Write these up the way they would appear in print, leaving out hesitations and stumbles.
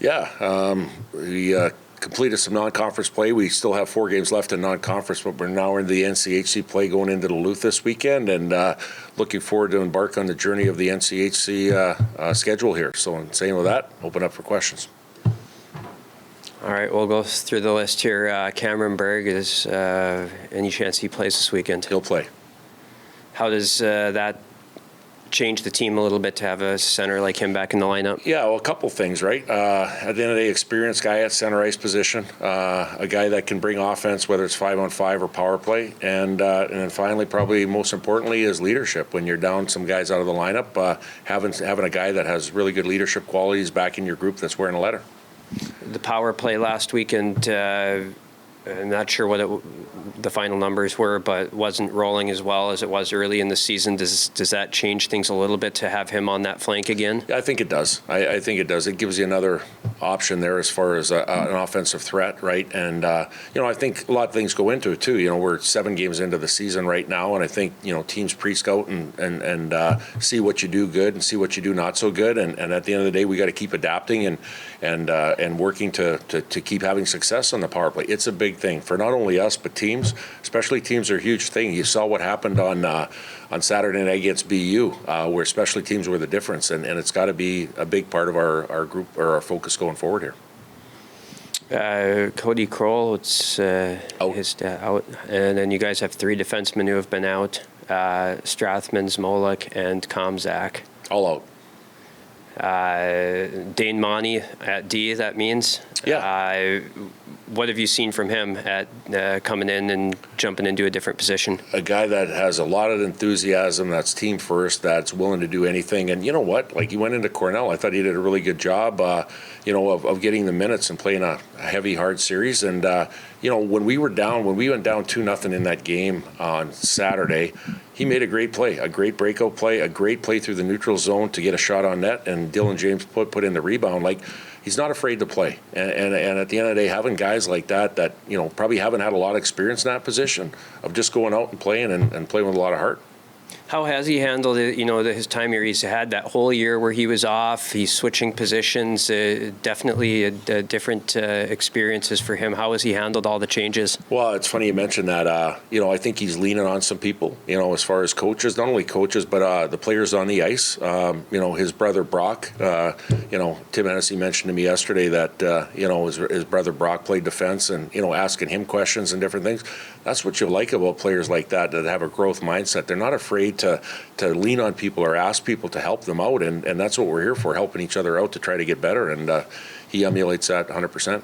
Yeah, we completed some non-conference play. We still have 4 games left in non-conference, but we're now in the NCHC play going into Duluth this weekend, and looking forward to embark on the journey of the NCHC schedule here. So in saying with that, open up for questions. All right, we'll go through the list here. Cameron Berg, is any chance he plays this weekend? He'll play. How does that change the team a little bit to have a center like him back in the lineup? Yeah, well, a couple things, right? At the end of the day, experienced guy at center ice position, a guy that can bring offense, whether it's 5-on-5 or power play, and then finally, probably most importantly, is leadership. When you're down some guys out of the lineup, having a guy that has really good leadership qualities back in your group that's wearing a letter. The power play last weekend, I'm not sure what the final numbers were, but wasn't rolling as well as it was early in the season. Does that change things a little bit to have him on that flank again? Yeah, I think it does. I think it does. It gives you another option there as far as an offensive threat, right? And, I think a lot of things go into it, too. We're 7 games into the season right now, and I think, teams pre-scout and see what you do good and see what you do not so good. And at the end of the day, we got to keep adapting and working to keep having success on the power play. It's a big thing for not only us, but teams. Specialty teams are a huge thing. You saw what happened on Saturday night against BU, where specialty teams were the difference, and it's got to be a big part of our group or our focus going forward here. Cody Kroll, it's out, and then you guys have 3 defensemen who have been out: Strathmans, Molek, and Komzak. All out. Dane Monty at D, that means. Yeah. What have you seen from him at coming in and jumping into a different position? A guy that has a lot of enthusiasm, that's team first, that's willing to do anything. And you know what? Like, he went into Cornell. I thought he did a really good job, of getting the minutes and playing a heavy, hard series. And, when we went down 2-0 in that game on Saturday, he made a great play, a great breakout play, a great play through the neutral zone to get a shot on net, and Dylan James put in the rebound. Like, he's not afraid to play. And at the end of the day, having guys like that probably haven't had a lot of experience in that position of just going out and playing and playing with a lot of heart. How has he handled it, his time here? He's had that whole year where he was off. He's switching positions. Definitely different experiences for him. How has he handled all the changes? Well, it's funny you mentioned that. I think he's leaning on some people, as far as coaches, not only coaches, but the players on the ice. His brother Brock, Tim Hennessy mentioned to me yesterday that, his brother Brock played defense and, asking him questions and different things. That's what you like about players like that have a growth mindset. They're not afraid to lean on people or ask people to help them out, and that's what we're here for, helping each other out to try to get better, and he emulates that 100%.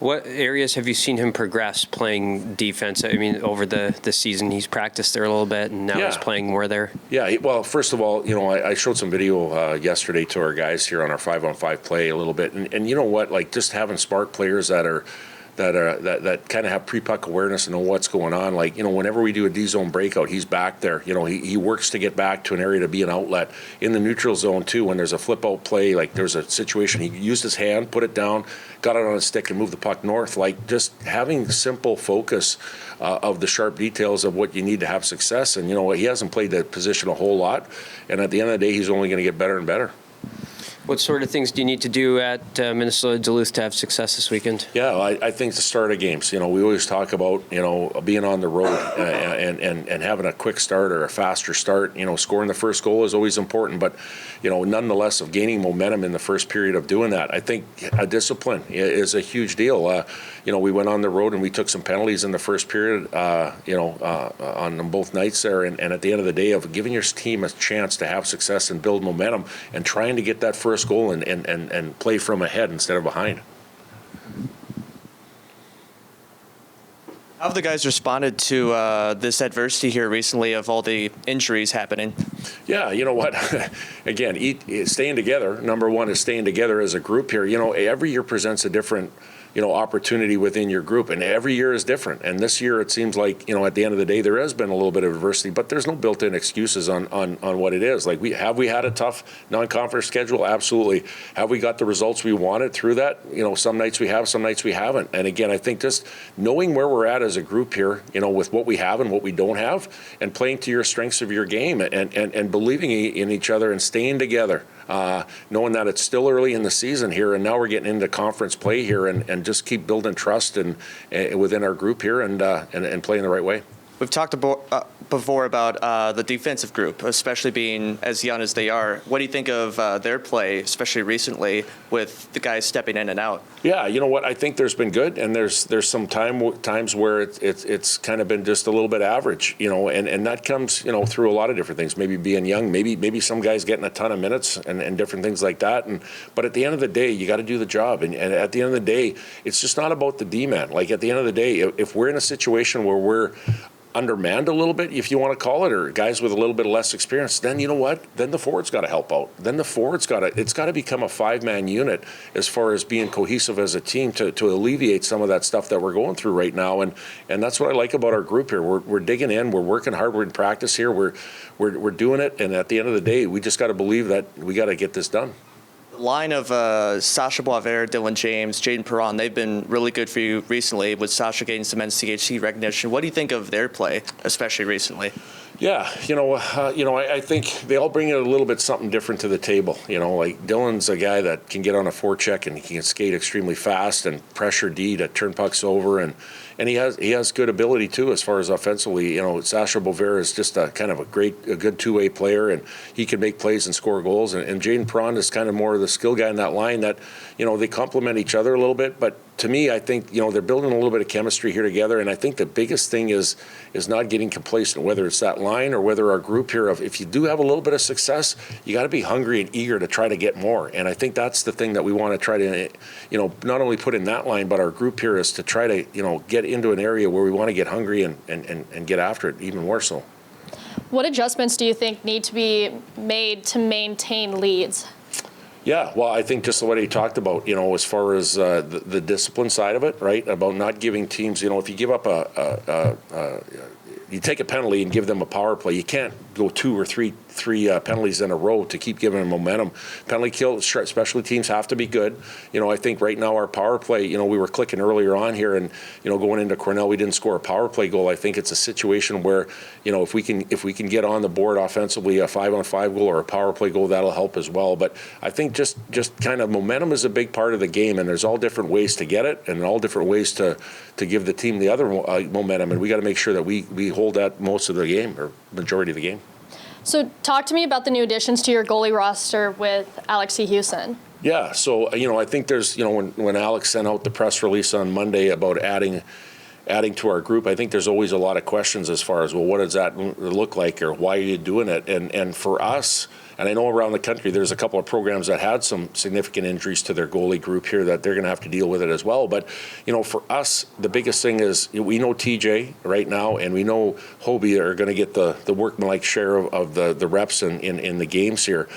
What areas have you seen him progress playing defense? I mean, over the season, he's practiced there a little bit, and now he's playing more there. Yeah, well, first of all, I showed some video yesterday to our guys here on our 5-on-5 play a little bit, and you know what, like, just having smart players that kind of have pre-puck awareness and know what's going on. Like, whenever we do a D-zone breakout, he's back there. He works to get back to an area to be an outlet. In the neutral zone, too, when there's a flip-out play, like there's a situation, he used his hand, put it down, got it on his stick, and moved the puck north. Like, just having simple focus of the sharp details of what you need to have success. And, he hasn't played that position a whole lot. And at the end of the day, he's only going to get better and better. What sort of things do you need to do at Minnesota Duluth to have success this weekend? Yeah, I think the start of games. We always talk about, being on the road and having a quick start or a faster start. Scoring the first goal is always important, but, nonetheless, of gaining momentum in the first period of doing that, I think a discipline is a huge deal. We went on the road and we took some penalties in the first period, on both nights there. And at the end of the day, of giving your team a chance to have success and build momentum and trying to get that first goal and play from ahead instead of behind. How have the guys responded to this adversity here recently of all the injuries happening? Yeah, you know what? Again, staying together. Number one is staying together as a group here. Every year presents a different opportunity within your group, and every year is different. And this year, it seems like, at the end of the day, there has been a little bit of adversity, but there's no built-in excuses on what it is. Like, we had a tough non-conference schedule? Absolutely. Have we got the results we wanted through that? Some nights we have, some nights we haven't. And again, I think just knowing where we're at as a group here, with what we have and what we don't have, and playing to your strengths of your game, and believing in each other and staying together, knowing that it's still early in the season here, and now we're getting into conference play here, and just keep building trust and within our group here, and playing the right way. We've talked before about the defensive group, especially being as young as they are. What do you think of their play, especially recently, with the guys stepping in and out? Yeah, you know what? I think there's been good, and there's some times where it's kind of been just a little bit average, and that comes, through a lot of different things. Maybe being young, maybe some guys getting a ton of minutes and different things like that. But at the end of the day, you got to do the job, and at the end of the day, it's just not about the D-man. Like at the end of the day, if we're in a situation where we're undermanned a little bit, if you want to call it, or guys with a little bit of less experience, then you know what? Then the forward's got to help out. Then the forward's got to become a 5-man unit as far as being cohesive as a team to alleviate some of that stuff that we're going through right now. And that's what I like about our group here. We're digging in. We're working hard. We're in practice here. We're doing it. And at the end of the day, we just got to believe that we got to get this done. Line of Sasha Boisvert, Dylan James, Jaden Perron, they've been really good for you recently, with Sasha getting some NCHC recognition. What do you think of their play, especially recently? Yeah, I think they all bring a little bit something different to the table. Like Dylan's a guy that can get on a forecheck and he can skate extremely fast and pressure D to turn pucks over, and he has good ability too as far as offensively. Sasha Boisvert is just a kind of a good two-way player, and he can make plays and score goals. And Jaden Perron is kind of more of the skill guy in that line that, they complement each other a little bit. But to me, I think, they're building a little bit of chemistry here together. And I think the biggest thing is not getting complacent, whether it's that line or whether our group here if you do have a little bit of success, you got to be hungry and eager to try to get more. And I think that's the thing that we want to try to, not only put in that line, but our group here is to try to, get into an area where we want to get hungry and get after it even more so. What adjustments do you think need to be made to maintain leads? Yeah, well, I think just what he talked about, as far as the discipline side of it, right, about not giving teams, if you give up you take a penalty and give them a power play, you can't go 2 or 3 penalties in a row to keep giving them momentum. Penalty kill, special teams have to be good. I think right now our power play, we were clicking earlier on here, and going into Cornell, we didn't score a power play goal. I think it's a situation where, if we can get on the board offensively, a 5-on-5 goal or a power play goal, that'll help as well. But I think just kind of momentum is a big part of the game, and there's all different ways to get it and all different ways to give the team the other momentum, and we got to make sure that we hold that most of the game or majority of the game. So talk to me about the new additions to your goalie roster with Alexi Hewson. Yeah, so I think there's when Alex sent out the press release on Monday about adding to our group, I think there's always a lot of questions as far as, well, what does that look like, or why are you doing it? And for us, and I know around the country there's a couple of programs that had some significant injuries to their goalie group here that they're going to have to deal with it as well. But, for us, the biggest thing is we know TJ right now, and we know Hobie are going to get the workmanlike share of the reps in the games here.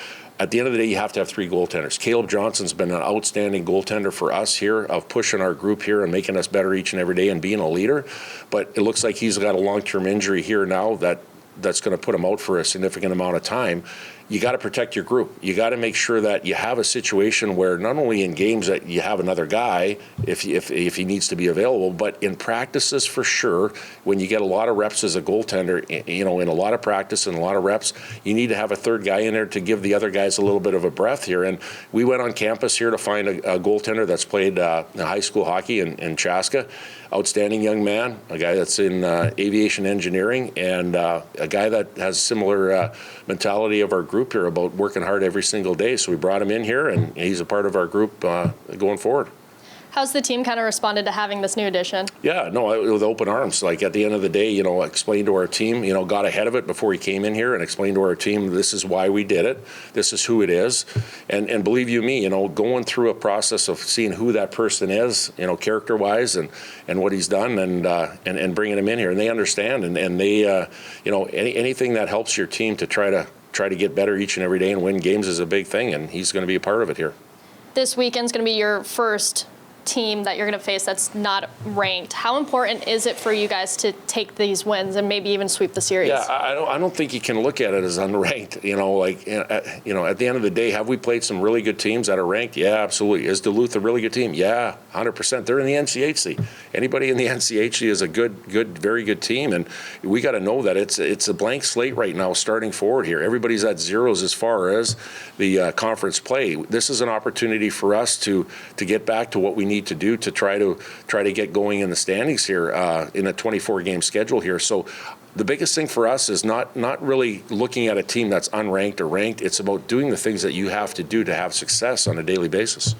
At the end of the day, you have to have 3 goaltenders. Caleb Johnson's been an outstanding goaltender for us here, of pushing our group here and making us better each and every day and being a leader. But it looks like he's got a long-term injury here now that's going to put him out for a significant amount of time. You got to protect your group. You got to make sure that you have a situation where not only in games that you have another guy if he needs to be available, but in practices for sure, when you get a lot of reps as a goaltender, in a lot of practice and a lot of reps, you need to have a third guy in there to give the other guys a little bit of a breath here. And we went on campus here to find a goaltender that's played high school hockey in Chaska. Outstanding young man, a guy that's in aviation engineering, and a guy that has similar mentality of our group here about working hard every single day. So we brought him in here, and he's a part of our group going forward. How's the team kind of responded to having this new addition? Yeah, no, with open arms. Like at the end of the day, explained to our team, got ahead of it before he came in here and explained to our team, this is why we did it. This is who it is. And believe you me, going through a process of seeing who that person is, character-wise and what he's done and bringing him in here. And they understand. And they, anything that helps your team to try to get better each and every day and win games is a big thing. And he's going to be a part of it here. This weekend's going to be your first team that you're going to face that's not ranked. How important is it for you guys to take these wins and maybe even sweep the series? Yeah, I don't think you can look at it as unranked. At the end of the day, have we played some really good teams that are ranked? Yeah, absolutely. Is Duluth a really good team? Yeah, 100%. They're in the NCHC. Anybody in the NCHC is a very good team, and we got to know that it's a blank slate right now starting forward here. Everybody's at zeros as far as the conference play. This is an opportunity for us to get back to what we need to do to try to get going in the standings here in a 24-game schedule here. So the biggest thing for us is not really looking at a team that's unranked or ranked. It's about doing the things that you have to do to have success on a daily basis.